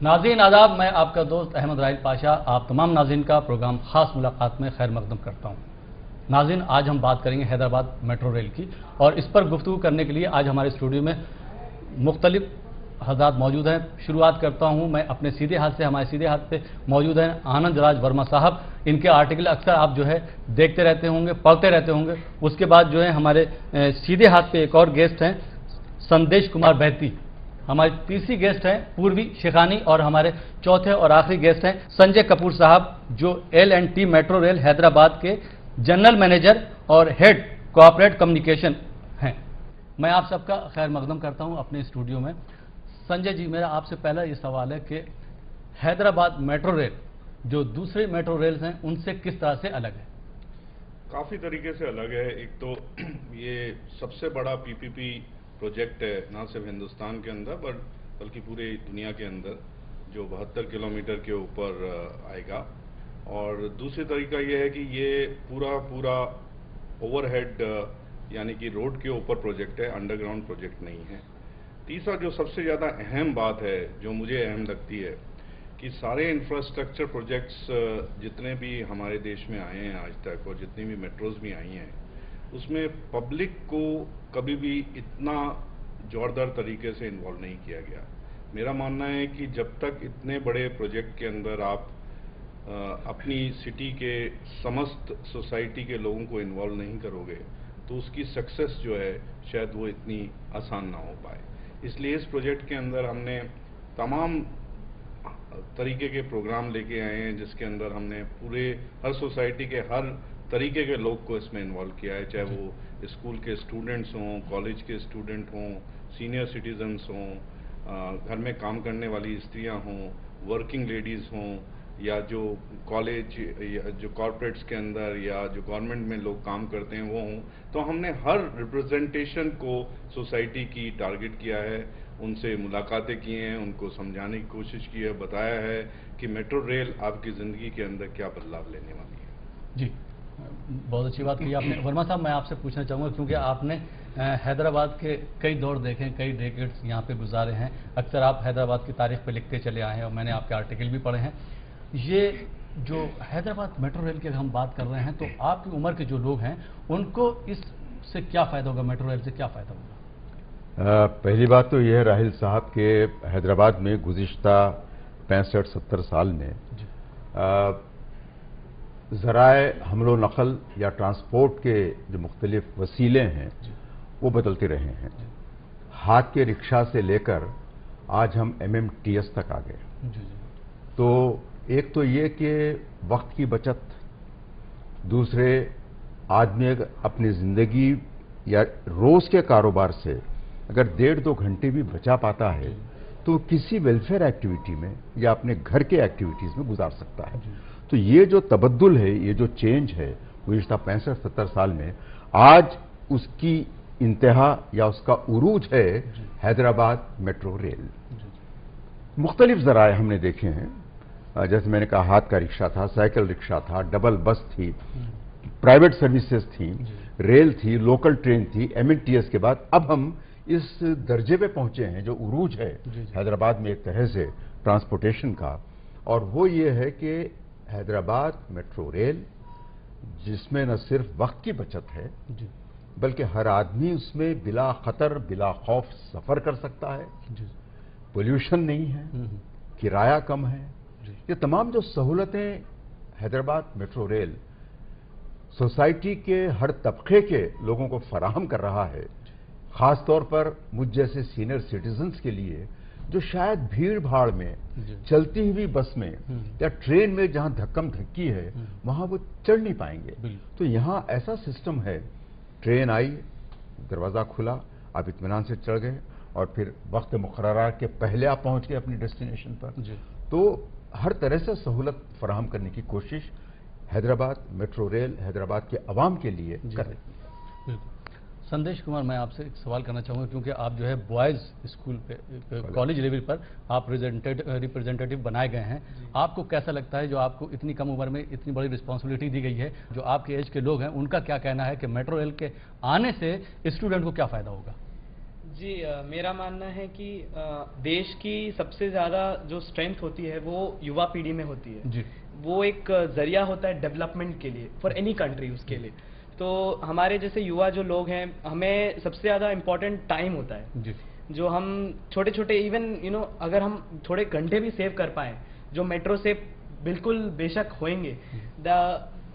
नाज़रीन आदाब, मैं आपका दोस्त अहमद राहिल पाशा आप तमाम नाज़रीन का प्रोग्राम ख़ास मुलाकात में खैर मकदम करता हूँ। नाज़रीन, आज हम बात करेंगे हैदराबाद मेट्रो रेल की, और इस पर गुफ्तगू करने के लिए आज हमारे स्टूडियो में मुख्तलिफ हज़रात मौजूद हैं। शुरुआत करता हूँ मैं अपने सीधे हाथ से। हमारे सीधे हाथ पे मौजूद हैं आनंद राज वर्मा साहब। इनके आर्टिकल अक्सर आप जो है देखते रहते होंगे, पढ़ते रहते होंगे। उसके बाद जो है हमारे सीधे हाथ पे एक और गेस्ट हैं संदेश कुमार बैती। हमारी तीसरी गेस्ट हैं पूर्वी शेखानी, और हमारे चौथे और आखिरी गेस्ट हैं संजय कपूर साहब, जो L&T मेट्रो रेल हैदराबाद के जनरल मैनेजर और हेड कॉर्पोरेट कम्युनिकेशन हैं। मैं आप सबका खैर मकदम करता हूं अपने स्टूडियो में। संजय जी, मेरा आपसे पहला ये सवाल है कि हैदराबाद मेट्रो रेल जो दूसरे मेट्रो रेल्स हैं उनसे किस तरह से अलग है? काफ़ी तरीके से अलग है। एक तो ये सबसे बड़ा PPP प्रोजेक्ट है, ना सिर्फ हिंदुस्तान के अंदर बल्कि पूरे दुनिया के अंदर, जो 72 किलोमीटर के ऊपर आएगा। और दूसरी तरीका ये है कि ये पूरा ओवरहेड यानी कि रोड के ऊपर प्रोजेक्ट है, अंडरग्राउंड प्रोजेक्ट नहीं है। तीसरा जो सबसे ज़्यादा अहम बात है, जो मुझे अहम लगती है, कि सारे इंफ्रास्ट्रक्चर प्रोजेक्ट्स जितने भी हमारे देश में आए हैं आज तक, और जितनी भी मेट्रोज भी आई हैं, उसमें पब्लिक को कभी भी इतना जोरदार तरीके से इन्वॉल्व नहीं किया गया। मेरा मानना है कि जब तक इतने बड़े प्रोजेक्ट के अंदर आप अपनी सिटी के समस्त सोसाइटी के लोगों को इन्वॉल्व नहीं करोगे, तो उसकी सक्सेस जो है शायद वो इतनी आसान ना हो पाए। इसलिए इस प्रोजेक्ट के अंदर हमने तमाम तरीके के प्रोग्राम लेके आए हैं, जिसके अंदर हमने पूरे हर सोसाइटी के हर तरीके के लोग को इसमें इन्वॉल्व किया है, चाहे वो स्कूल के स्टूडेंट्स हों, कॉलेज के स्टूडेंट हों, सीनियर सिटीजन्स हों, घर में काम करने वाली स्त्रियां हों, वर्किंग लेडीज़ हों, या जो कॉलेज या जो कॉरपोरेट्स के अंदर या जो गवर्नमेंट में लोग काम करते हैं वो हों। तो हमने हर रिप्रेजेंटेशन को सोसाइटी की टारगेट किया है, उनसे मुलाकातें की हैं, उनको समझाने की कोशिश की है, बताया है कि मेट्रो रेल आपकी ज़िंदगी के अंदर क्या बदलाव लेने वाली है। जी, बहुत अच्छी बात कही आपने। वर्मा साहब, मैं आपसे पूछना चाहूँगा, क्योंकि आपने हैदराबाद के कई दौर देखे हैं, कई डेकेड्स यहाँ पे गुजारे हैं, अक्सर आप हैदराबाद की तारीख पे लिखते चले आए हैं, और मैंने आपके आर्टिकल भी पढ़े हैं। ये जो हैदराबाद मेट्रो रेल की हम बात कर रहे हैं, तो आपकी उम्र के जो लोग हैं उनको इससे क्या फ़ायदा होगा, मेट्रो रेल से क्या फ़ायदा होगा? पहली बात तो यह है राहिल साहब के हैदराबाद में गुज़िश्ता 65-70 साल में ज़राए हमलो नकल या ट्रांसपोर्ट के जो मुख्तलिफ वसीले हैं वो बदलते रहे हैं। हाथ के रिक्शा से लेकर आज हम MMTS तक आ गए। तो एक तो ये कि वक्त की बचत, दूसरे आदमी अपनी ज़िंदगी या रोज़ के कारोबार से अगर 1.5-2 घंटे भी बचा पाता है तो किसी वेलफेयर एक्टिविटी में या अपने घर के एक्टिविटीज़ में गुजार सकता है। तो ये जो तबद्दुल है, ये जो चेंज है गुज़िश्ता 65-70 साल में, आज उसकी इंतहा या उसका उरूज है हैदराबाद मेट्रो रेल। मुख्तलिफ ज़राए हमने देखे हैं, जैसे मैंने कहा हाथ का रिक्शा था, साइकिल रिक्शा था, डबल बस थी, प्राइवेट सर्विसेज थी, रेल थी, लोकल ट्रेन थी, MNTS के बाद अब हम इस दर्जे पे पहुंचे हैं जो उरूज है हैदराबाद में एक तरह से ट्रांसपोर्टेशन का, और वो ये है कि हैदराबाद मेट्रो रेल जिसमें न सिर्फ वक्त की बचत है बल्कि हर आदमी उसमें बिला खतर बिला खौफ सफर कर सकता है, पोल्यूशन नहीं है, किराया कम है। ये तमाम जो सहूलतें हैदराबाद मेट्रो रेल सोसाइटी के हर तबके के लोगों को फराहम कर रहा है, ख़ास तौर पर मुझ जैसे सीनियर सिटीजन्स के लिए जो शायद भीड़ भाड़ में चलती हुई बस में या ट्रेन में जहां धक्कम धक्की है वहां वो चढ़ नहीं पाएंगे। तो यहां ऐसा सिस्टम है, ट्रेन आई, दरवाज़ा खुला, आप इत्मीनान से चढ़ गए और फिर वक्त मुकर्ररा के पहले आप पहुंच गए अपनी डेस्टिनेशन पर। तो हर तरह से सहूलत फराहम करने की कोशिश हैदराबाद मेट्रो रेल हैदराबाद के अवाम के लिए कर रही है। संदेश कुमार, मैं आपसे एक सवाल करना चाहूँगा, क्योंकि आप जो है बॉयज़ स्कूल पे कॉलेज लेवल पर आप रिप्रेजेंटेटिव बनाए गए हैं। आपको कैसा लगता है, जो आपको इतनी कम उम्र में इतनी बड़ी रिस्पॉन्सिबिलिटी दी गई है, जो आपके एज के लोग हैं उनका क्या कहना है कि मेट्रो रेल के आने से स्टूडेंट को क्या फ़ायदा होगा? जी मेरा मानना है कि देश की सबसे ज़्यादा जो स्ट्रेंथ होती है वो युवा पीढ़ी में होती है जी। वो एक जरिया होता है डेवलपमेंट के लिए फॉर एनी कंट्री उसके लिए। तो हमारे जैसे युवा जो लोग हैं हमें सबसे ज़्यादा इम्पोर्टेंट टाइम होता है जी। जो हम छोटे छोटे इवन अगर हम थोड़े घंटे भी सेव कर पाएँ जो मेट्रो से बिल्कुल बेशक होंगे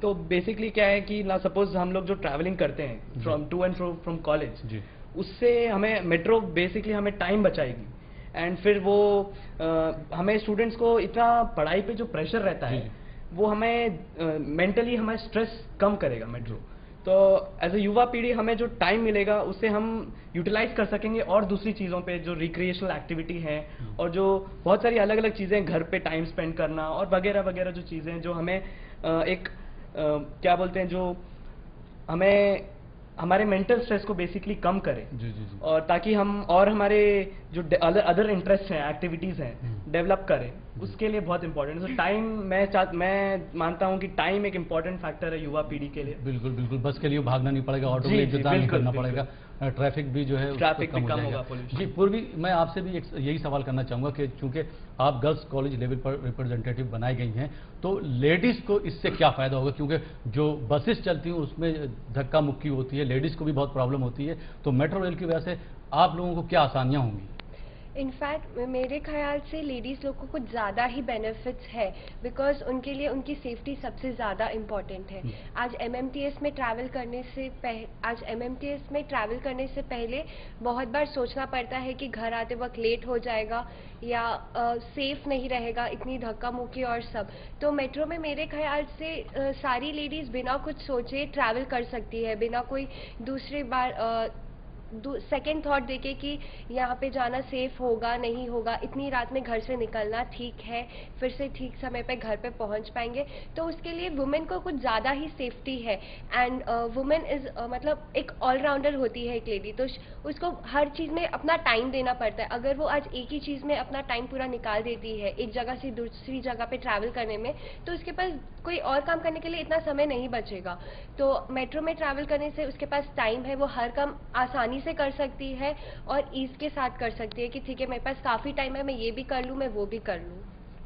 तो बेसिकली क्या है कि ना सपोज हम लोग जो ट्रैवलिंग करते हैं from to and from college जी। उससे हमें मेट्रो बेसिकली हमें टाइम बचाएगी एंड फिर वो हमें स्टूडेंट्स को इतना पढ़ाई पे जो प्रेशर रहता है वो हमें मेंटली हमारा स्ट्रेस कम करेगा मेट्रो। तो एज ए युवा पीढ़ी हमें जो टाइम मिलेगा उससे हम यूटिलाइज कर सकेंगे और दूसरी चीज़ों पे जो रिक्रिएशनल एक्टिविटी है और जो बहुत सारी अलग अलग चीज़ें घर पे टाइम स्पेंड करना और वगैरह वगैरह जो चीज़ें जो हमें एक क्या बोलते हैं जो हमें हमारे मेंटल स्ट्रेस को बेसिकली कम करें। जी जी जी। और ताकि हम और हमारे जो अदर इंटरेस्ट हैं एक्टिविटीज़ हैं डेवलप करें उसके लिए बहुत इंपॉर्टेंट है। तो टाइम मैं मानता हूं कि टाइम एक इंपॉर्टेंट फैक्टर है युवा पीढ़ी के लिए। बिल्कुल बिल्कुल, बस के लिए भागना नहीं पड़ेगा, ऑटो के लिए इंतजार नहीं करना पड़ेगा, ट्रैफिक भी जो है ट्रैफिक भी कम हो होगा, जाएगा। pollution। जी पूर्वी, मैं आपसे भी यही सवाल करना चाहूँगा कि चूंकि आप गर्ल्स कॉलेज लेवल पर रिप्रेजेंटेटिव बनाई गई हैं तो लेडीज़ को इससे क्या फ़ायदा होगा, क्योंकि जो बसेस चलती हैं उसमें धक्का मुक्की होती है, लेडीज़ को भी बहुत प्रॉब्लम होती है, तो मेट्रो रेल की वजह से आप लोगों को क्या आसानियाँ होंगी? इनफैक्ट मेरे ख्याल से लेडीज़ लोगों को कुछ ज़्यादा ही बेनिफिट्स है बिकॉज उनके लिए उनकी सेफ्टी सबसे ज़्यादा इम्पॉर्टेंट है। आज एमएमटीएस में ट्रैवल करने से पहले बहुत बार सोचना पड़ता है कि घर आते वक्त लेट हो जाएगा या सेफ नहीं रहेगा, इतनी धक्का मुक्की और सब। तो मेट्रो में मेरे ख्याल से सारी लेडीज़ बिना कुछ सोचे ट्रैवल कर सकती है, बिना कोई दूसरी बार सेकेंड थॉट देके कि यहाँ पे जाना सेफ होगा नहीं होगा, इतनी रात में घर से निकलना ठीक है, फिर से ठीक समय पे घर पे पहुँच पाएंगे। तो उसके लिए वुमेन को कुछ ज़्यादा ही सेफ्टी है एंड वुमेन इज़ मतलब एक ऑलराउंडर होती है एक लेडी, तो उसको हर चीज़ में अपना टाइम देना पड़ता है। अगर वो आज एक ही चीज़ में अपना टाइम पूरा निकाल देती है एक जगह से दूसरी जगह पे ट्रैवल करने में, तो उसके पास कोई और काम करने के लिए इतना समय नहीं बचेगा। तो मेट्रो में ट्रैवल करने से उसके पास टाइम है, वो हर काम आसानी से कर सकती है और ईज के साथ कर सकती है कि ठीक है मेरे पास काफ़ी टाइम है, मैं ये भी कर लूँ, मैं वो भी कर लूँ।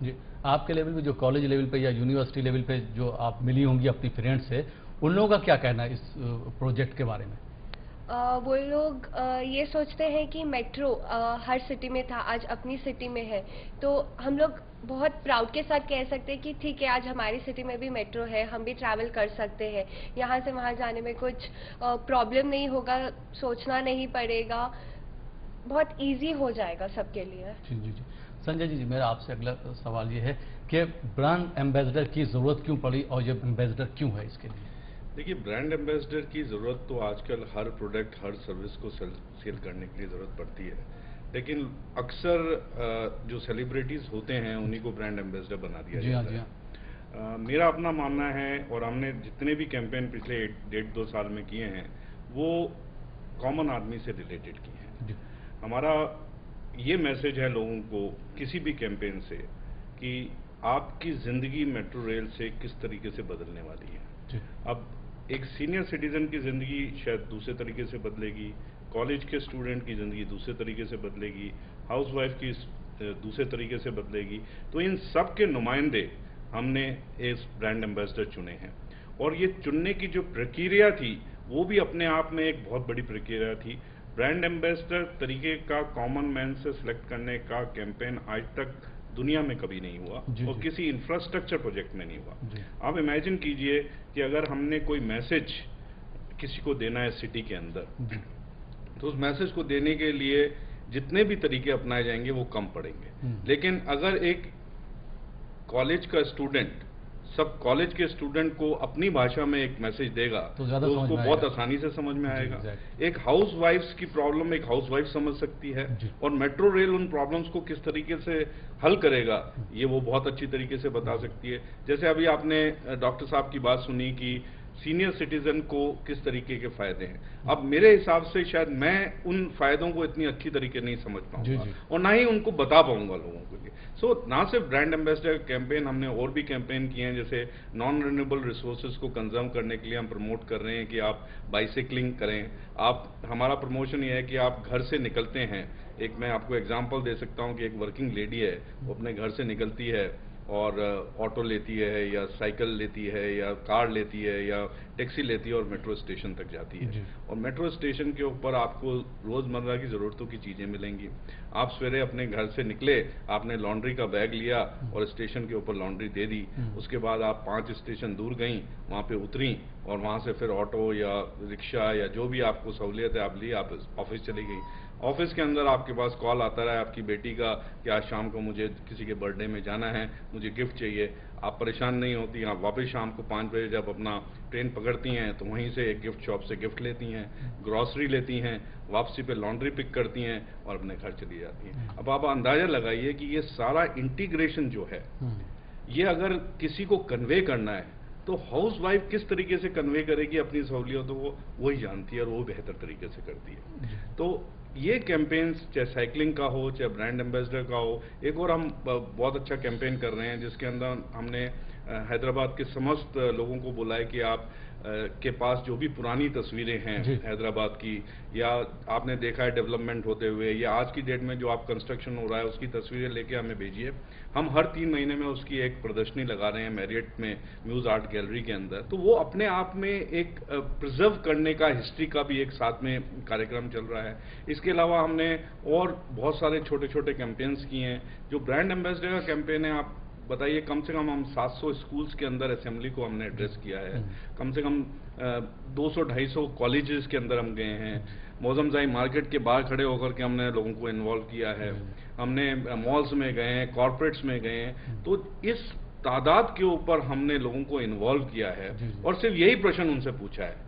जी, आपके लेवल पे, जो कॉलेज लेवल पे या यूनिवर्सिटी लेवल पे जो आप मिली होंगी अपनी फ्रेंड्स से, उन लोगों का क्या कहना है इस प्रोजेक्ट के बारे में? वो लोग ये सोचते हैं कि मेट्रो हर सिटी में था, आज अपनी सिटी में है, तो हम लोग बहुत प्राउड के साथ कह सकते हैं कि ठीक है आज हमारी सिटी में भी मेट्रो है, हम भी ट्रैवल कर सकते हैं, यहाँ से वहाँ जाने में कुछ प्रॉब्लम नहीं होगा, सोचना नहीं पड़ेगा, बहुत इजी हो जाएगा सबके लिए। जी जी जी। संजय जी, मेरा आपसे अगला सवाल ये है कि ब्रांड एम्बेसडर की ज़रूरत क्यों पड़ी और ये एम्बेसडर क्यों है इसके लिए? देखिए, ब्रांड एम्बेसडर की ज़रूरत तो आजकल हर प्रोडक्ट, हर सर्विस को सेल करने के लिए ज़रूरत पड़ती है, लेकिन अक्सर जो सेलिब्रिटीज़ होते हैं उन्हीं को ब्रांड एम्बेसडर बना दिया जाता है। मेरा अपना मानना है, और हमने जितने भी कैंपेन पिछले 1.5-2 साल में किए हैं वो कॉमन आदमी से रिलेटेड किए हैं। हमारा ये मैसेज है लोगों को किसी भी कैंपेन से कि आपकी ज़िंदगी मेट्रो रेल से किस तरीके से बदलने वाली है। अब एक सीनियर सिटीजन की ज़िंदगी शायद दूसरे तरीके से बदलेगी, कॉलेज के स्टूडेंट की ज़िंदगी दूसरे तरीके से बदलेगी, हाउसवाइफ की दूसरे तरीके से बदलेगी। तो इन सब के नुमाइंदे हमने इस ब्रांड एम्बेसडर चुने हैं, और ये चुनने की जो प्रक्रिया थी वो भी अपने आप में एक बहुत बड़ी प्रक्रिया थी। ब्रांड एम्बेसडर तरीके का कॉमन मैन से सिलेक्ट करने का कैंपेन आज तक दुनिया में कभी नहीं हुआ और किसी इंफ्रास्ट्रक्चर प्रोजेक्ट में नहीं हुआ। आप इमेजिन कीजिए कि अगर हमने कोई मैसेज किसी को देना है सिटी के अंदर, तो उस मैसेज को देने के लिए जितने भी तरीके अपनाए जाएंगे वो कम पड़ेंगे, लेकिन अगर एक कॉलेज का स्टूडेंट सब कॉलेज के स्टूडेंट को अपनी भाषा में एक मैसेज देगा तो उसको बहुत आसानी से समझ में आएगा। एक हाउस वाइफ्स की प्रॉब्लम एक हाउस वाइफ समझ सकती है, और मेट्रो रेल उन प्रॉब्लम्स को किस तरीके से हल करेगा ये वो बहुत अच्छी तरीके से बता सकती है। जैसे अभी आपने डॉक्टर साहब की बात सुनी कि सीनियर सिटीजन को किस तरीके के फायदे हैं। अब मेरे हिसाब से शायद मैं उन फायदों को इतनी अच्छी तरीके नहीं समझ पाऊंगा और ना ही उनको बता पाऊंगा लोगों के लिए। सो ना सिर्फ ब्रांड एम्बेसडर कैंपेन, हमने और भी कैंपेन किए हैं, जैसे नॉन रिन्यूएबल रिसोर्सेज को कंजर्व करने के लिए हम प्रमोट कर रहे हैं कि आप बाइसिकलिंग करें। आप, हमारा प्रमोशन ये है कि आप घर से निकलते हैं, एक मैं आपको एग्जांपल दे सकता हूं कि एक वर्किंग लेडी है, वो अपने घर से निकलती है और ऑटो लेती है या साइकिल लेती है या कार लेती है या टैक्सी लेती है और मेट्रो स्टेशन तक जाती है। और मेट्रो स्टेशन के ऊपर आपको रोजमर्रा की ज़रूरतों की चीज़ें मिलेंगी। आप सवेरे अपने घर से निकले, आपने लॉन्ड्री का बैग लिया और स्टेशन के ऊपर लॉन्ड्री दे दी, उसके बाद आप 5 स्टेशन दूर गई, वहाँ पे उतरी और वहाँ से फिर ऑटो या रिक्शा या जो भी आपको सहूलियत है आप ली, आप ऑफिस चली गई। ऑफिस के अंदर आपके पास कॉल आता रहा है आपकी बेटी का कि आज शाम को मुझे किसी के बर्थडे में जाना है, मुझे गिफ्ट चाहिए। आप परेशान नहीं होती, आप वापस शाम को 5 बजे जब अपना ट्रेन पकड़ती हैं तो वहीं से एक गिफ्ट शॉप से गिफ्ट लेती हैं, ग्रॉसरी लेती हैं, वापसी पे लॉन्ड्री पिक करती हैं और अपने घर चली जाती हैं। अब आप अंदाजा लगाइए कि ये सारा इंटीग्रेशन जो है, ये अगर किसी को कन्वे करना है तो हाउस वाइफ किस तरीके से कन्वे करेगी अपनी सहूलियतों को, वही जानती है और वो बेहतर तरीके से करती है। तो ये कैंपेन्स, चाहे साइकिलिंग का हो, चाहे ब्रांड एम्बेसडर का हो, एक और हम बहुत अच्छा कैंपेन कर रहे हैं जिसके अंदर हमने हैदराबाद के समस्त लोगों को बुलाया कि आप के पास जो भी पुरानी तस्वीरें हैं हैदराबाद की, या आपने देखा है डेवलपमेंट होते हुए, या आज की डेट में जो आप कंस्ट्रक्शन हो रहा है उसकी तस्वीरें लेके हमें भेजिए। हम हर 3 महीने में उसकी एक प्रदर्शनी लगा रहे हैं मैरियट में म्यूज आर्ट गैलरी के अंदर। तो वो अपने आप में एक प्रिजर्व करने का, हिस्ट्री का भी एक साथ में कार्यक्रम चल रहा है। इसके अलावा हमने और बहुत सारे छोटे छोटे कैंपेन्स किए हैं। जो ब्रांड एम्बेसडर का कैंपेन है, आप बताइए, कम से कम हम 700 स्कूल्स के अंदर असेंबली को हमने एड्रेस किया है, कम से कम 200-250 कॉलेजेस के अंदर हम गए हैं, मौजमजाई मार्केट के बाहर खड़े होकर के हमने लोगों को इन्वॉल्व किया है, हमने मॉल्स में गए हैं, कॉरपोरेट्स में गए हैं। तो इस तादाद के ऊपर हमने लोगों को इन्वॉल्व किया है और सिर्फ यही प्रश्न उनसे पूछा है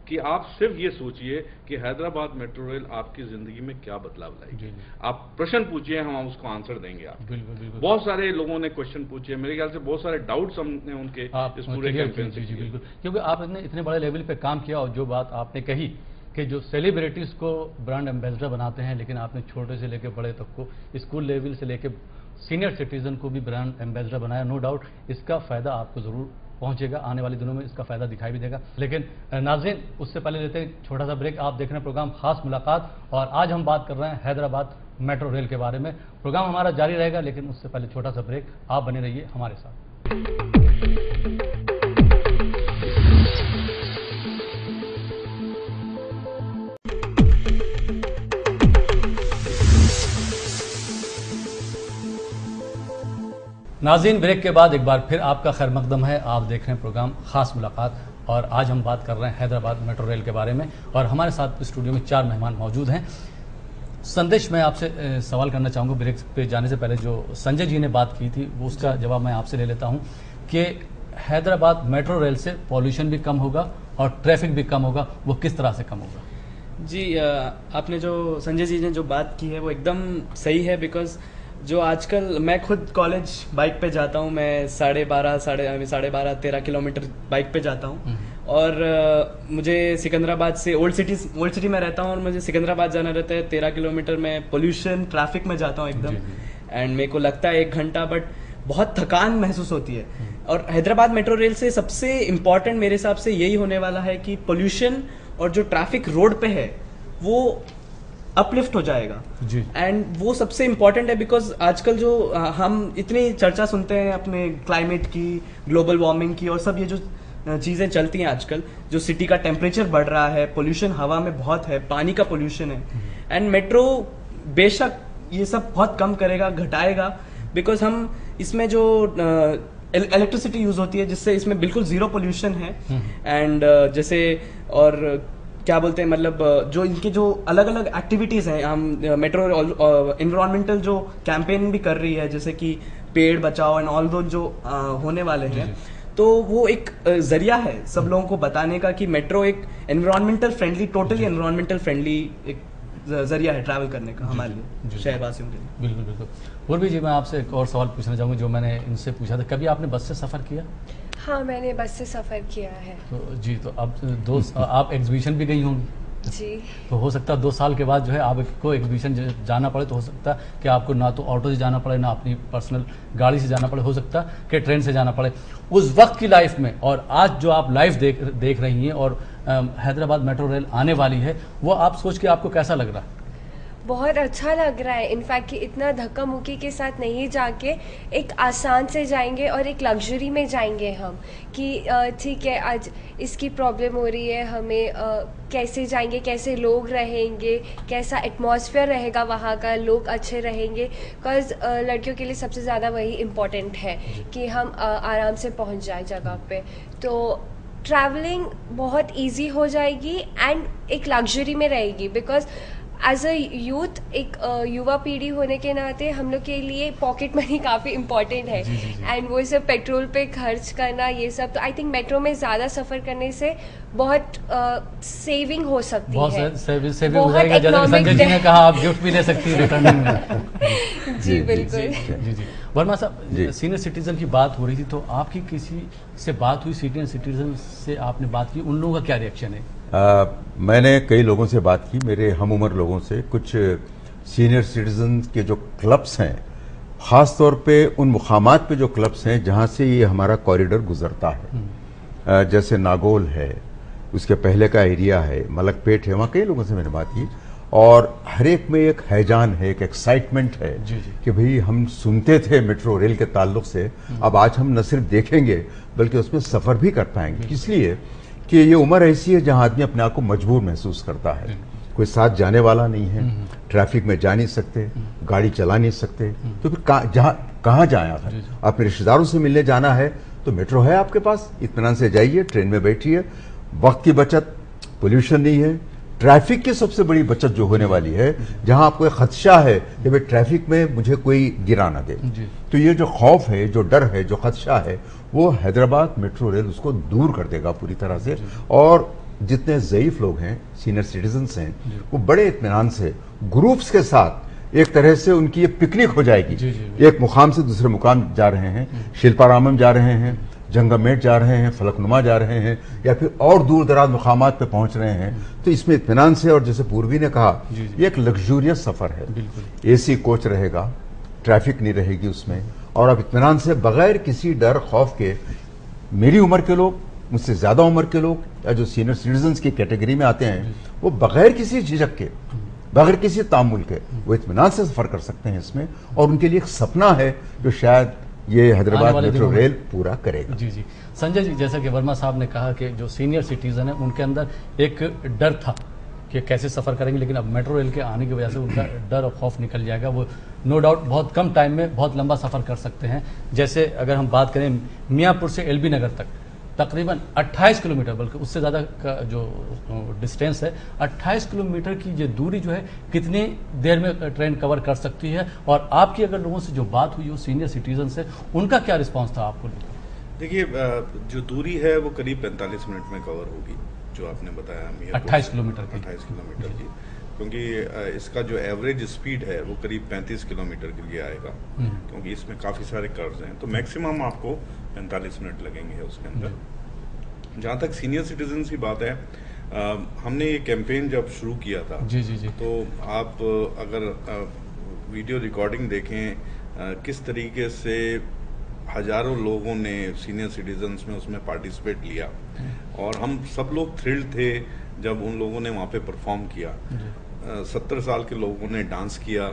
कि आप सिर्फ ये सोचिए कि हैदराबाद मेट्रो रेल आपकी जिंदगी में क्या बदलाव लाएगी। आप प्रश्न पूछिए, हम उसको आंसर देंगे। आप बिल्कुल। बहुत सारे लोगों ने क्वेश्चन पूछे, मेरे ख्याल से बहुत सारे डाउट्स हमने उनके इस पूरे कैंपेन से किए। बिल्कुल, क्योंकि आपने इतने बड़े लेवल पे काम किया और जो बात आपने कही कि जो सेलिब्रिटीज को ब्रांड एम्बेसडर बनाते हैं, लेकिन आपने छोटे से लेकर बड़े तक को, स्कूल लेवल से लेकर सीनियर सिटीजन को भी ब्रांड एम्बेसडर बनाया। नो डाउट इसका फायदा आपको जरूर पहुंचेगा, आने वाले दिनों में इसका फायदा दिखाई भी देगा। लेकिन नाज़रीन, उससे पहले लेते हैं छोटा सा ब्रेक। आप देख रहे हैं प्रोग्राम खास मुलाकात और आज हम बात कर रहे हैं हैदराबाद मेट्रो रेल के बारे में। प्रोग्राम हमारा जारी रहेगा, लेकिन उससे पहले छोटा सा ब्रेक। आप बने रहिए हमारे साथ। नाज़रीन, ब्रेक के बाद एक बार फिर आपका खैर मकदम है। आप देख रहे हैं प्रोग्राम खास मुलाकात और आज हम बात कर रहे हैं हैदराबाद मेट्रो रेल के बारे में और हमारे साथ स्टूडियो में 4 मेहमान मौजूद हैं। संदेश, मैं आपसे सवाल करना चाहूँगा ब्रेक पे जाने से पहले। जो संजय जी ने बात की थी वो उसका जवाब मैं आपसे ले लेता हूँ कि हैदराबाद मेट्रो रेल से पॉल्यूशन भी कम होगा और ट्रैफिक भी कम होगा। वो किस तरह से कम होगा? जी, आपने जो संजय जी ने जो बात की है वो एकदम सही है। बिकॉज जो आजकल मैं खुद कॉलेज बाइक पे जाता हूँ, मैं 12.5-13 किलोमीटर बाइक पे जाता हूँ और मुझे सिकंदराबाद से ओल्ड सिटी में रहता हूँ और मुझे सिकंदराबाद जाना रहता है 13 किलोमीटर में पोल्यूशन ट्रैफिक में जाता हूँ एकदम। एंड मेरे को लगता है 1 घंटा, बट बहुत थकान महसूस होती है। और हैदराबाद मेट्रो रेल से सबसे इम्पॉर्टेंट मेरे हिसाब से यही होने वाला है कि पोल्यूशन और जो ट्रैफिक रोड पे है वो अपलिफ्ट हो जाएगा जी। एंड वो सबसे इम्पोर्टेंट है बिकॉज आजकल जो हम इतनी चर्चा सुनते हैं अपने क्लाइमेट की, ग्लोबल वार्मिंग की और सब ये जो चीज़ें चलती हैं आजकल, जो सिटी का टेम्परेचर बढ़ रहा है, पोल्यूशन हवा में बहुत है, पानी का पोल्यूशन है। एंड मेट्रो बेशक ये सब बहुत कम करेगा, घटाएगा, बिकॉज हम इसमें जो इलेक्ट्रिसिटी यूज होती है जिससे इसमें बिल्कुल जीरो पोल्यूशन है। एंड जैसे और क्या बोलते हैं, मतलब जो इनके जो अलग अलग एक्टिविटीज़ हैं, हम मेट्रो एनवायरमेंटल जो कैंपेन भी कर रही है, जैसे कि पेड़ बचाओ एंड ऑल दो जो होने वाले हैं, तो वो एक जरिया है सब लोगों को बताने का कि मेट्रो एक environmental friendly, totally environmental friendly एक जरिया है ट्रैवल करने का हमारे लिए, शहरवासियों के लिए। बिल्कुल बिल्कुल। और भी जी, मैं आपसे एक और सवाल पूछना चाहूँगा जो मैंने इनसे पूछा था। कभी आपने बस से सफ़र किया? हाँ, मैंने बस से सफ़र किया है। तो जी, तो अब दोस्त आप एग्जीबिशन भी गई होंगी? जी। तो हो सकता है 2 साल के बाद जो है आपको एग्जीबिशन जाना पड़े, तो हो सकता है कि आपको ना तो ऑटो से जाना पड़े, ना अपनी पर्सनल गाड़ी से जाना पड़े, हो सकता है कि ट्रेन से जाना पड़े। उस वक्त की लाइफ में और आज जो आप लाइफ देख रही हैं और हैदराबाद मेट्रो रेल आने वाली है, वो आप सोच के आपको कैसा लग रहा है? बहुत अच्छा लग रहा है इनफैक्ट कि इतना धक्का मुक्की के साथ नहीं जाके एक आसान से जाएंगे और एक लग्जरी में जाएंगे हम कि ठीक है आज इसकी प्रॉब्लम हो रही है, हमें कैसे जाएंगे, कैसे लोग रहेंगे, कैसा एटमॉस्फेयर रहेगा वहाँ का, लोग अच्छे रहेंगे। बिकॉज लड़कियों के लिए सबसे ज़्यादा वही इम्पोर्टेंट है कि हम आराम से पहुँच जाए जगह पे। तो ट्रैवलिंग बहुत इजी हो जाएगी एंड एक लग्जरी में रहेगी। बिकॉज एज अ यूथ, एक युवा पीढ़ी होने के नाते हम लोग के लिए पॉकेट मनी काफ़ी इम्पॉर्टेंट है एंड वो सब पेट्रोल पे खर्च करना ये सब, तो आई थिंक मेट्रो में ज़्यादा सफ़र करने से बहुत सेविंग हो सकती है। बहुत सेविंग हो जाएगा। जैसा संजय जी ने कहा, आप गिफ्ट भी ले सकती है रिटर्निंग में। जी बिल्कुल। जी। वर्मा साहब, सीनियर सिटीजन की बात हो रही थी, तो आपकी किसी से बात हुई सीनियर सिटीजन से, आपने बात की, उन लोगों का क्या रिएक्शन है? मैंने कई लोगों से बात की, मेरे हम उम्र लोगों से। कुछ सीनियर सिटीजन के जो क्लब्स हैं, ख़ास तौर पे उन मुकामात पे जो क्लब्स हैं जहाँ से ये हमारा कॉरिडोर गुजरता है, जैसे नागोल है, उसके पहले का एरिया है, मलकपेट है, वहाँ कई लोगों से मैंने बात की और हर एक में एक हैजान है, एक एक्साइटमेंट है कि भाई हम सुनते थे मेट्रो रेल के ताल्लुक से, अब आज हम न सिर्फ देखेंगे बल्कि उसमें सफ़र भी कर पाएंगे। इसलिए कि ये उम्र ऐसी है जहां आदमी अपने आप को मजबूर महसूस करता है, कोई साथ जाने वाला नहीं है, ट्रैफिक में जा नहीं सकते, गाड़ी चला नहीं सकते, तो फिर कहाँ जाए आखिर? अपने रिश्तेदारों से मिलने जाना है तो मेट्रो है आपके पास, इत्मीनान से जाइए, ट्रेन में बैठिए, वक्त की बचत, पोल्यूशन नहीं है, ट्रैफिक की सबसे बड़ी बचत जो होने वाली है, जहां आपको एक खदशा है कि भाई ट्रैफिक में मुझे कोई गिरा ना दे, तो ये जो खौफ है, जो डर है, जो खदशा है, वो हैदराबाद मेट्रो रेल उसको दूर कर देगा पूरी तरह से। और जितने ज़ईफ लोग हैं, सीनियर सिटीजन्स हैं, वो बड़े इत्मीनान से ग्रुप्स के साथ एक तरह से उनकी ये पिकनिक हो जाएगी। एक मुकाम से दूसरे मुकाम जा रहे हैं, शिल्पारामम जा रहे हैं, जंगमेट जा रहे हैं, फलकनुमा जा रहे हैं, या फिर और दूर दराज मुकामात पे पहुंच रहे हैं, तो इसमें इत्मीनान से, और जैसे पूर्वी ने कहा, ये एक लग्जूरियस सफर है। एसी कोच रहेगा, ट्रैफिक नहीं रहेगी उसमें, और अब इत्मीनान से बगैर किसी डर खौफ के, मेरी उम्र के लोग, मुझसे ज्यादा उम्र के लोग, या जो सीनियर सिटीजन्स की कैटेगरी में आते हैं, वो बगैर किसी झिझक के, बगैर किसी तामुल के, वो इत्मीनान से सफर कर सकते हैं इसमें। और उनके लिए एक सपना है जो शायद ये हैदराबाद मेट्रो रेल पूरा करेगा। जी। संजय जी, जैसा कि वर्मा साहब ने कहा कि जो सीनियर सिटीजन है उनके अंदर एक डर था कि कैसे सफ़र करेंगे, लेकिन अब मेट्रो रेल के आने की वजह से उनका डर और खौफ निकल जाएगा। वो नो डाउट बहुत कम टाइम में बहुत लंबा सफ़र कर सकते हैं। जैसे अगर हम बात करें मियाँपुर से एलबी नगर तक तकरीबन 28 किलोमीटर, बल्कि उससे ज़्यादा का जो डिस्टेंस है, 28 किलोमीटर की ये दूरी जो है कितनी देर में ट्रेन कवर कर सकती है? और आपकी अगर लोगों से जो बात हुई हो सीनियर सिटीजन से, उनका क्या रिस्पॉन्स था आपको? देखिए, जो दूरी है वो करीब 45 मिनट में कवर होगी, जो आपने बताया 28 किलोमीटर की, क्योंकि इसका जो एवरेज स्पीड है वो करीब 35 किलोमीटर के लिए आएगा, क्योंकि इसमें काफ़ी सारे कर्व्स हैं, तो मैक्सिमम आपको 45 मिनट लगेंगे उसके अंदर। जहाँ तक सीनियर सिटीजन की बात है, हमने ये कैंपेन जब शुरू किया था, जी, तो आप अगर वीडियो रिकॉर्डिंग देखें किस तरीके से हजारों लोगों ने सीनियर सिटीजन्स में उसमें पार्टिसिपेट लिया, और हम सब लोग थ्रिल्ड थे जब उन लोगों ने वहाँ पे परफॉर्म किया। 70 साल के लोगों ने डांस किया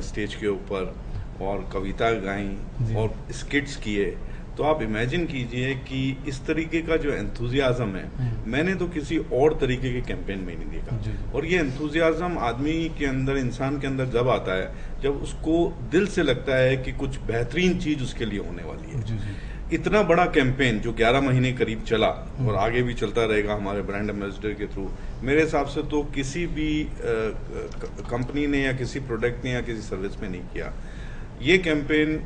स्टेज के ऊपर, और कविता गाई और स्किट्स किए। तो आप इमेजिन कीजिए कि इस तरीके का जो एंथुजियाज्म है, मैंने तो किसी और तरीके के कैंपेन में नहीं देखा। और ये एंथुजियाज्म आदमी के अंदर, इंसान के अंदर जब आता है जब उसको दिल से लगता है कि कुछ बेहतरीन चीज उसके लिए होने वाली है। इतना बड़ा कैंपेन जो 11 महीने करीब चला और आगे भी चलता रहेगा हमारे ब्रांड एम्बेसडर के थ्रू, मेरे हिसाब से तो किसी भी कंपनी ने या किसी प्रोडक्ट ने या किसी सर्विस में नहीं किया। ये कैंपेन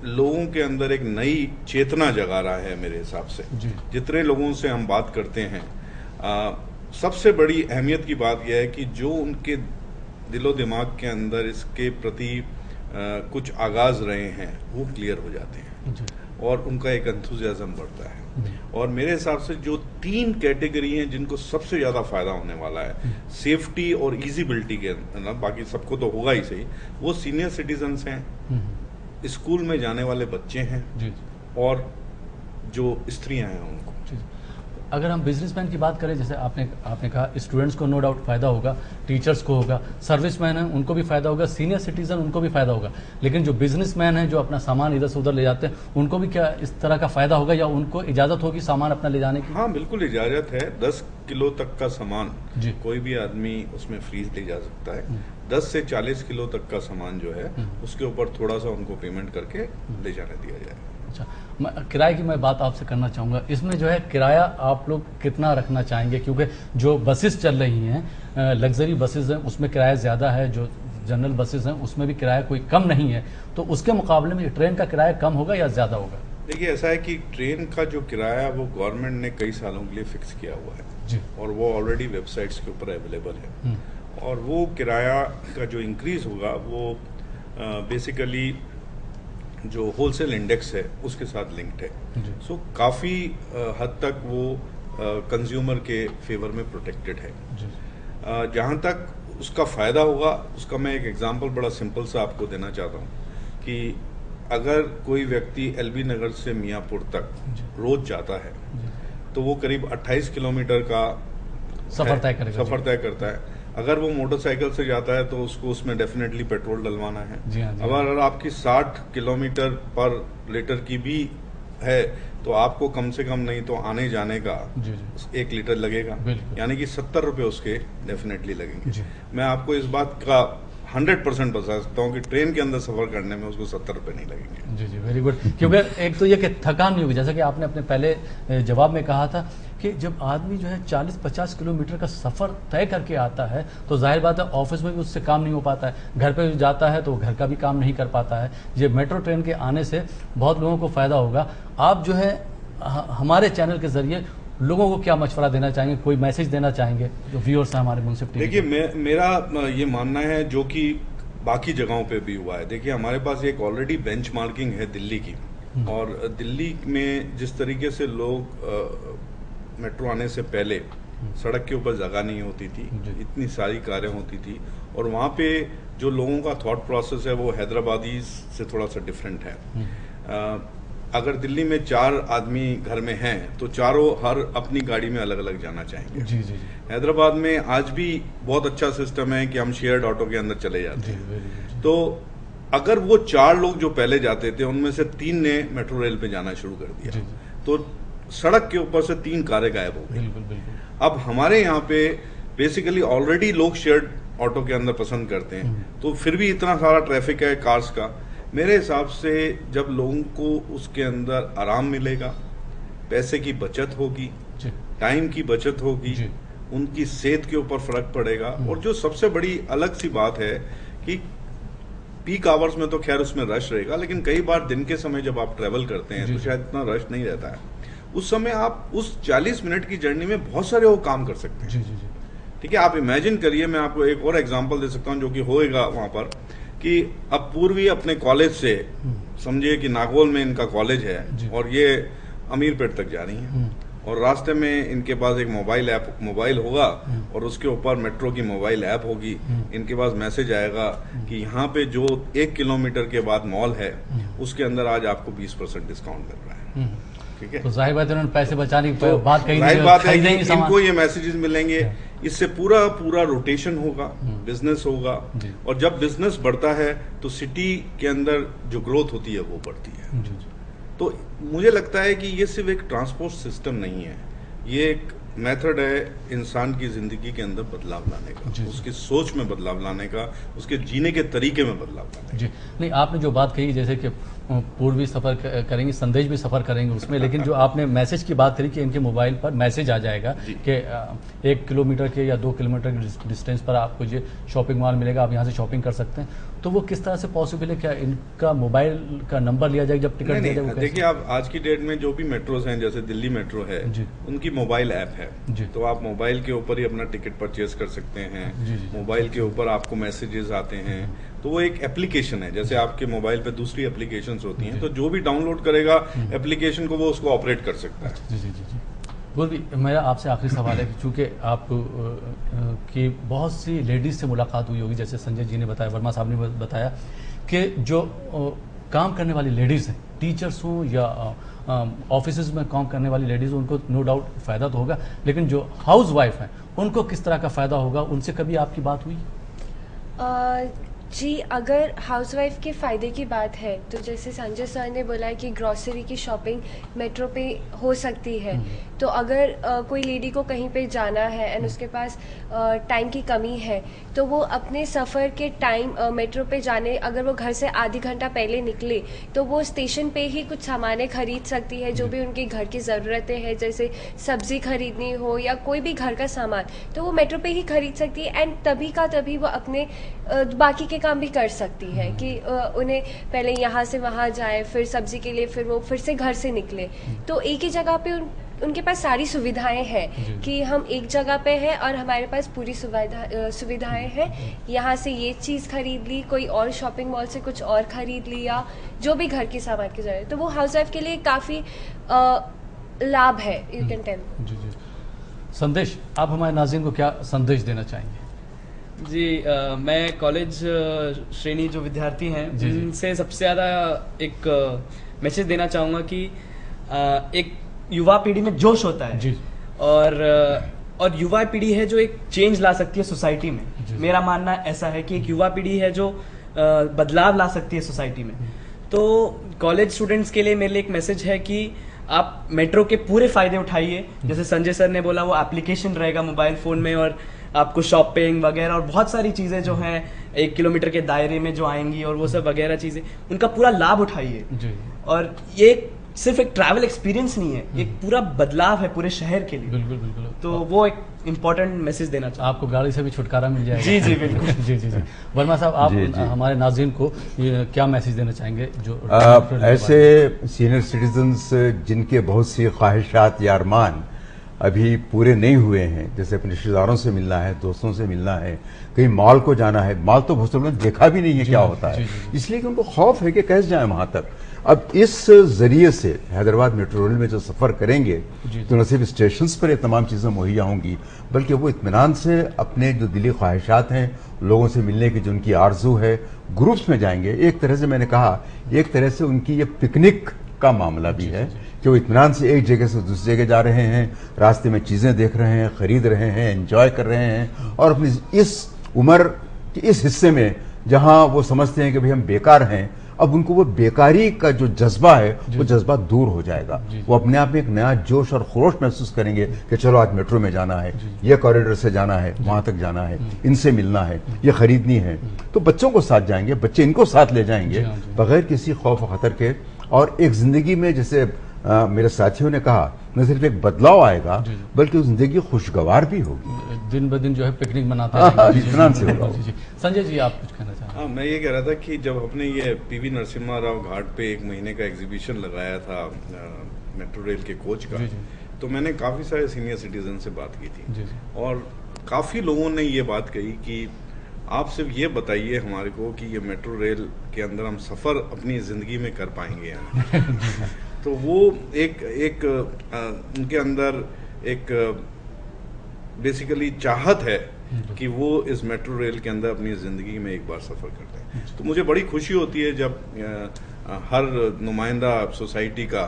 लोगों के अंदर एक नई चेतना जगा रहा है मेरे हिसाब से। जितने लोगों से हम बात करते हैं, सबसे बड़ी अहमियत की बात यह है कि जो उनके दिलो दिमाग के अंदर इसके प्रति कुछ आगाज रहे हैं वो क्लियर हो जाते हैं और उनका एक एंथुजियाज्म बढ़ता है। और मेरे हिसाब से जो 3 कैटेगरी हैं जिनको सबसे ज्यादा फायदा होने वाला है सेफ्टी और इजीबिलिटी के अंदर, बाकी सबको तो होगा ही सही, वो सीनियर सिटीजन्स हैं, स्कूल में जाने वाले बच्चे हैं और जो स्त्रियां हैं उनको। अगर हम बिजनेसमैन की बात करें, जैसे आपने कहा स्टूडेंट्स को नो डाउट फ़ायदा होगा, टीचर्स को होगा, सर्विसमैन हैं उनको भी फ़ायदा होगा, सीनियर सिटीजन उनको भी फ़ायदा होगा, लेकिन जो बिजनेसमैन हैं जो अपना सामान इधर से उधर ले जाते हैं उनको भी क्या इस तरह का फ़ायदा होगा या उनको इजाज़त होगी सामान अपना ले जाने की? हाँ बिल्कुल इजाज़त है। 10 किलो तक का सामान कोई भी आदमी उसमें फ्री ले जा सकता है। 10 से 40 किलो तक का सामान जो है उसके ऊपर थोड़ा सा उनको पेमेंट करके ले जाने दिया जाए। अच्छा, किराए की मैं बात आपसे करना चाहूँगा, इसमें जो है किराया आप लोग कितना रखना चाहेंगे? क्योंकि जो बसेस चल रही हैं, लग्जरी बसेस हैं, उसमें किराया ज़्यादा है, जो जनरल बसेस हैं उसमें भी किराया कोई कम नहीं है, तो उसके मुकाबले में ट्रेन का किराया कम होगा या ज़्यादा होगा? देखिए ऐसा है कि ट्रेन का जो किराया वो गवर्नमेंट ने कई सालों के लिए फिक्स किया हुआ है जी। और वो ऑलरेडी वेबसाइट्स के ऊपर अवेलेबल है और वो किराया का जो इंक्रीज होगा वो बेसिकली जो होलसेल इंडेक्स है उसके साथ लिंक्ड है। सो काफ़ी हद तक वो कंज्यूमर के फेवर में प्रोटेक्टेड है। जहाँ तक उसका फ़ायदा होगा उसका मैं एक एग्जांपल बड़ा सिंपल सा आपको देना चाहता हूँ कि अगर कोई व्यक्ति एलबी नगर से मियाँपुर तक रोज जाता है तो वो करीब 28 किलोमीटर का सफ़र तय करता है। अगर वो मोटरसाइकिल से जाता है तो उसको उसमें डेफिनेटली पेट्रोल डलवाना है। अगर आपकी 60 किलोमीटर पर लीटर की भी है तो आपको कम से कम नहीं तो आने जाने का 1 लीटर लगेगा, यानी कि 70 रुपये उसके डेफिनेटली लगेंगे। मैं आपको इस बात का 100% बता सकता हूँ कि ट्रेन के अंदर सफर करने में उसको 70 रुपये नहीं लगेंगे। जी वेरी गुड। क्योंकि एक तो ये कि थकान नहीं होगी, जैसा कि आपने अपने पहले जवाब में कहा था कि जब आदमी जो है 40-50 किलोमीटर का सफ़र तय करके आता है तो जाहिर बात है ऑफिस में भी उससे काम नहीं हो पाता है, घर पे जाता है तो घर का भी काम नहीं कर पाता है। ये मेट्रो ट्रेन के आने से बहुत लोगों को फ़ायदा होगा। आप जो है हमारे चैनल के ज़रिए लोगों को क्या मशवरा देना चाहेंगे, कोई मैसेज देना चाहेंगे जो व्यूअर्स हैं हमारे मुंसिफ टीवी? देखिए मेरा ये मानना है जो कि बाकी जगहों पे भी हुआ है। देखिए हमारे पास एक ऑलरेडी बेंचमार्किंग है दिल्ली की, और दिल्ली में जिस तरीके से लोग मेट्रो आने से पहले सड़क के ऊपर जगह नहीं होती थी, इतनी सारी कारें होती थी, और वहाँ पे जो लोगों का थॉट प्रोसेस है वो हैदराबादी से थोड़ा सा डिफरेंट है। अगर दिल्ली में 4 आदमी घर में हैं तो चारों हर अपनी गाड़ी में अलग अलग जाना चाहेंगे। जी। हैदराबाद में आज भी बहुत अच्छा सिस्टम है कि हम शेयर्ड ऑटो के अंदर चले जाते हैं। तो अगर वो 4 लोग जो पहले जाते थे उनमें से 3 ने मेट्रो रेल पे जाना शुरू कर दिया तो सड़क के ऊपर से 3 कारें गायब हो गई। अब हमारे यहाँ पे बेसिकली ऑलरेडी लोग शेयर्ड ऑटो के अंदर पसंद करते हैं, तो फिर भी इतना सारा ट्रैफिक है कार्स का। मेरे हिसाब से जब लोगों को उसके अंदर आराम मिलेगा, पैसे की बचत होगी, टाइम की बचत होगी, उनकी सेहत के ऊपर फर्क पड़ेगा। और जो सबसे बड़ी अलग सी बात है कि पीक आवर्स में तो खैर उसमें रश रहेगा, लेकिन कई बार दिन के समय जब आप ट्रेवल करते हैं तो शायद इतना रश नहीं रहता है। उस समय आप उस 40 मिनट की जर्नी में बहुत सारे वो काम कर सकते हैं। ठीक है, आप इमेजिन करिए, मैं आपको एक और एग्जांपल दे सकता हूँ जो कि होएगा वहां पर, कि अब पूर्वी अपने कॉलेज से, समझिए कि नागौल में इनका कॉलेज है और ये अमीरपेट तक जा रही हैं, और रास्ते में इनके पास एक मोबाइल होगा और उसके ऊपर मेट्रो की मोबाइल ऐप होगी। इनके पास मैसेज आएगा कि यहाँ पे जो 1 किलोमीटर के बाद मॉल है उसके अंदर आज आपको 20% डिस्काउंट मिल रहा है। ठीक है, तो जाहिर बात है उन्होंने पैसे बचाने की बात कही, जाहिर बात है कि इनको ये मैसेजेस मिलेंगे, इससे पूरा रोटेशन होगा, बिजनेस होगा, और जब बिजनेस बढ़ता है तो सिटी के अंदर जो ग्रोथ होती है वो बढ़ती है। तो मुझे लगता है कि ये सिर्फ एक ट्रांसपोर्ट सिस्टम नहीं है, ये एक मेथड है इंसान की जिंदगी के अंदर बदलाव लाने का, उसकी सोच में बदलाव लाने का, उसके जीने के तरीके में बदलाव लाने का। नहीं, आपने जो बात कही जैसे कि पूर्वी सफ़र करेंगे, संदेश भी सफ़र करेंगे उसमें, लेकिन जो आपने मैसेज की बात करी कि इनके मोबाइल पर मैसेज आ जाएगा कि 1 किलोमीटर के या 2 किलोमीटर के डिस्टेंस पर आपको ये शॉपिंग मॉल मिलेगा, आप यहाँ से शॉपिंग कर सकते हैं, तो वो किस तरह से पॉसिबल है? क्या इनका मोबाइल का नंबर लिया जाएगा जब टिकट दिया जाएगा? देखिए, आप आज की डेट में जो भी मेट्रोज हैं, जैसे दिल्ली मेट्रो है, उनकी मोबाइल ऐप है, तो आप मोबाइल के ऊपर ही अपना टिकट परचेज कर सकते हैं। मोबाइल के ऊपर आपको मैसेजेस आते हैं, तो वो एक एप्लीकेशन है, जैसे आपके मोबाइल पे दूसरी एप्लीकेशन होती हैं, तो जो भी डाउनलोड करेगा एप्लीकेशन को वो उसको ऑपरेट कर सकता है। जी जी जी जी। पूर्वी, मेरा आपसे आखिरी सवाल है कि चूँकि आप की बहुत सी लेडीज़ से मुलाकात हुई होगी, जैसे संजय जी ने बताया, वर्मा साहब ने बताया कि जो काम करने वाली लेडीज़ हैं, टीचर्स हों या ऑफिस में काम करने वाली लेडीज़, उनको नो डाउट फ़ायदा तो होगा, लेकिन जो हाउस वाइफ हैं उनको किस तरह का फ़ायदा होगा, उनसे कभी आपकी बात हुई? जी, अगर हाउसवाइफ के फ़ायदे की बात है तो जैसे संजय सर ने बोला है कि ग्रॉसरी की शॉपिंग मेट्रो पे हो सकती है, तो अगर कोई लेडी को कहीं पे जाना है एंड उसके पास टाइम की कमी है, तो वो अपने सफ़र के टाइम मेट्रो पे जाने, अगर वो घर से आधी घंटा पहले निकले तो वो स्टेशन पे ही कुछ सामानें खरीद सकती है, जो भी उनकी घर की ज़रूरतें हैं, जैसे सब्ज़ी खरीदनी हो या कोई भी घर का सामान, तो वो मेट्रो पे ही खरीद सकती है एंड तभी का तभी वो अपने बाकी के काम भी कर सकती है कि उन्हें पहले यहाँ से वहाँ जाए, फिर सब्जी के लिए फिर वो फिर से घर से निकले, तो एक ही जगह पे उनके पास सारी सुविधाएं हैं कि हम एक जगह पे हैं और हमारे पास पूरी सुविधाएं हैं। यहाँ से ये चीज़ खरीद ली, कोई और शॉपिंग मॉल से कुछ और खरीद लिया, जो भी घर के सामान की जरूरत है, तो वो हाउसवाइफ के लिए काफ़ी लाभ है, यू कैन टेल। जी जी। संदेश, आप हमारे नाज़रीन को क्या संदेश देना चाहेंगे? जी, मैं कॉलेज श्रेणी जो विद्यार्थी हैं उनसे सबसे ज़्यादा एक मैसेज देना चाहूँगा कि एक युवा पीढ़ी में जोश होता है जी। और युवा पीढ़ी है जो एक चेंज ला सकती है सोसाइटी में। मेरा मानना ऐसा है कि एक युवा पीढ़ी है जो बदलाव ला सकती है सोसाइटी में। तो कॉलेज स्टूडेंट्स के लिए मेरे लिए एक मैसेज है कि आप मेट्रो के पूरे फ़ायदे उठाइए। जैसे संजय सर ने बोला, वो एप्लीकेशन रहेगा मोबाइल फ़ोन में और आपको शॉपिंग वगैरह और बहुत सारी चीज़ें जो हैं 1 किलोमीटर के दायरे में जो आएंगी और वो सब वगैरह चीज़ें, उनका पूरा लाभ उठाइए। और ये सिर्फ एक ट्रैवल एक्सपीरियंस नहीं है, एक पूरा बदलाव है पूरे शहर के लिए। बिल्कुल बिल्कुल। तो वो एक इम्पोर्टेंट मैसेज देना चाहिए। आपको गाड़ी से भी छुटकारा मिल जाएगा। जी जी बिल्कुल। जी जी जी। वर्मा साहब, आप जी, जी। हमारे नाज़रीन को क्या मैसेज देना चाहेंगे जो ऐसे सीनियर सिटीजन्स जिनके बहुत सी ख्वाहिशात या अरमान अभी पूरे नहीं हुए हैं, जैसे अपने रिश्तेदारों से मिलना है, दोस्तों से मिलना है, कहीं मॉल को जाना है, मॉल तो बहुत लोगों ने देखा भी नहीं है क्या होता है, इसलिए कि उनको खौफ है कि कैसे जाए वहां तक। अब इस जरिए से हैदराबाद मेट्रो रेल में जो सफर करेंगे तो न सिर्फ स्टेशन पर ये तमाम चीजें मुहैया होंगी, बल्कि वो इत्मीनान से अपने जो दिली ख्वाहिशात हैं, लोगों से मिलने की जो उनकी आरजू है, ग्रुप्स में जाएंगे। एक तरह से मैंने कहा, एक तरह से उनकी ये पिकनिक का मामला भी है कि वो इत्मीनान से एक जगह से दूसरी जगह जा रहे हैं, रास्ते में चीजें देख रहे हैं, खरीद रहे हैं, एंजॉय कर रहे हैं, और अपनी इस उम्र के इस हिस्से में जहां वो समझते हैं कि भाई हम बेकार हैं, अब उनको वो बेकारी का जो जज्बा है वो जज्बा दूर हो जाएगा। वो अपने आप में एक नया जोश और खरोश महसूस करेंगे कि चलो आज मेट्रो में जाना है, ये कॉरिडोर से जाना है, वहां तक जाना है, इनसे मिलना है, ये खरीदनी है। तो बच्चों को साथ जाएंगे, बच्चे इनको साथ ले जाएंगे बगैर किसी खौफ खतर के, और एक जिंदगी में जैसे मेरे साथियों ने कहा, न सिर्फ एक बदलाव आएगा बल्कि वो जिंदगी खुशगवार भी होगी। दिन ब दिन जो है पिकनिक मनाते हैं। इत्मीनान से होगा। संजय जी, आप कुछ कहना चाहेंगे? हाँ, मैं ये कह रहा था कि जब हमने ये पीवी नरसिम्हा राव घाट पे 1 महीने का एग्जीबिशन लगाया था मेट्रो रेल के कोच का, तो मैंने काफ़ी सारे सीनियर सिटीजन से बात की थी, और काफ़ी लोगों ने ये बात कही कि आप सिर्फ ये बताइए हमारे को कि ये मेट्रो रेल के अंदर हम सफ़र अपनी ज़िंदगी में कर पाएंगे या तो वो एक उनके अंदर एक बेसिकली चाहत है कि वो इस मेट्रो रेल के अंदर अपनी ज़िंदगी में एक बार सफ़र करते हैं। तो मुझे बड़ी खुशी होती है जब हर नुमाइंदा सोसाइटी का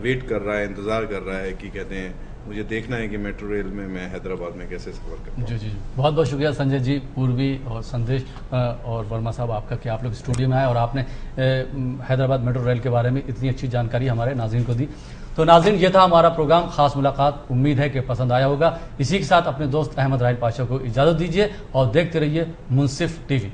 वेट कर रहा है, इंतज़ार कर रहा है कि कहते हैं मुझे देखना है कि मेट्रो रेल में मैं हैदराबाद में कैसे सफ़र करता हूँ। जी जी, बहुत बहुत शुक्रिया संजय जी, पूर्वी और संदेश और वर्मा साहब आपका कि आप लोग स्टूडियो में आए और आपने हैदराबाद मेट्रो रेल के बारे में इतनी अच्छी जानकारी हमारे नाज़रीन को दी। तो नाज़रीन, ये था हमारा प्रोग्राम खास मुलाकात। उम्मीद है कि पसंद आया होगा। इसी के साथ अपने दोस्त अहमद राहिल पाशा को इजाज़त दीजिए और देखते रहिए मुंसिफ टीवी।